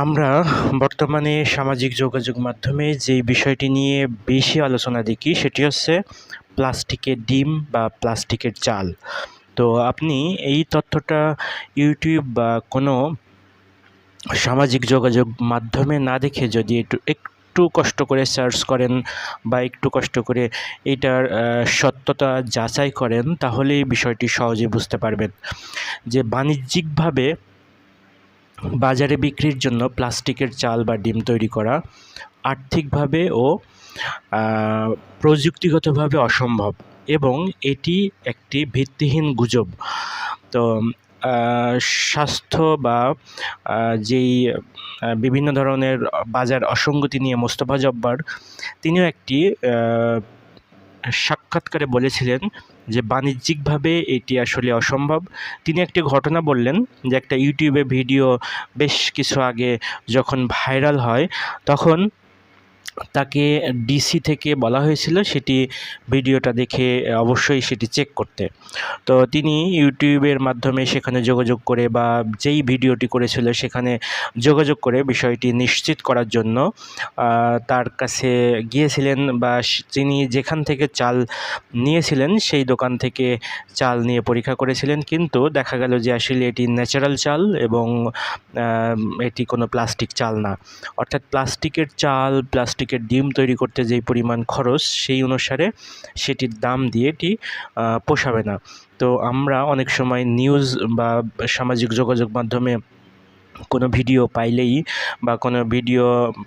আমরা বর্তমানে সামাজিক যোগাযোগ মাধ্যমে যেই বিষয়টি নিয়ে বেশি আলোচনা দেখি সেটি হচ্ছে প্লাস্টিকের ডিম বা প্লাস্টিকের চাল। তো আপনি এই তথ্যটা ইউটিউব বা কোনো সামাজিক যোগাযোগ মাধ্যমে না দেখে যদি একটু কষ্ট করে সার্চ করেন বা একটু কষ্ট করে এটার সত্যতা যাচাই করেন, তাহলে এই বিষয়টি সহজে বুঝতে পারবেন যে বাণিজ্যিকভাবে বাজারে বিক্রির জন্য প্লাস্টিকের চাল বা ডিম তৈরি করা আর্থিকভাবে ও প্রযুক্তিগতভাবে অসম্ভব এবং এটি একটি ভিত্তিহীন গুজব। তো স্বাস্থ্য বা যেই বিভিন্ন ধরনের বাজার অসঙ্গতি নিয়ে মোস্তফা জব্বার তিনিও একটি সাক্ষাৎকারে বলেছিলেন যে বাণিজ্যিকভাবে এটি আসলে অসম্ভব। তিনি একটি ঘটনা বললেন যে একটা ইউটিউবে ভিডিও বেশ কিছু আগে যখন ভাইরাল হয়, তখন তাকে ডিসি থেকে বলা হয়েছিল সেটি ভিডিওটা দেখে অবশ্যই সেটি চেক করতে। তো তিনি ইউটিউবের মাধ্যমে সেখানে যোগাযোগ করে বা যেই ভিডিওটি করেছিল সেখানে যোগাযোগ করে বিষয়টি নিশ্চিত করার জন্য তার কাছে গিয়েছিলেন বা তিনি যেখান থেকে চাল নিয়েছিলেন সেই দোকান থেকে চাল নিয়ে পরীক্ষা করেছিলেন, কিন্তু দেখা গেল যে আসলে এটি ন্যাচারাল চাল এবং এটি কোনো প্লাস্টিক চাল না। অর্থাৎ প্লাস্টিকের চাল, প্লাস্টিকের ডিম তৈরি করতে যেই পরিমাণ খরচ, সেই অনুসারে সেটির দাম দিয়ে এটি পোষাবে না। তো আমরা অনেক সময় নিউজ বা সামাজিক যোগাযোগ মাধ্যমে কোনো ভিডিও পাইলেই বা কোনো ভিডিও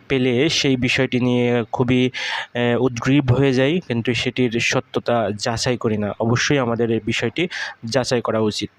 পেলে সেই বিষয়টি নিয়ে খুবই উদ্গ্রীব হয়ে যাই, কিন্তু সেটির সত্যতা যাচাই করি না। অবশ্যই আমাদের এই বিষয়টি যাচাই করা উচিত।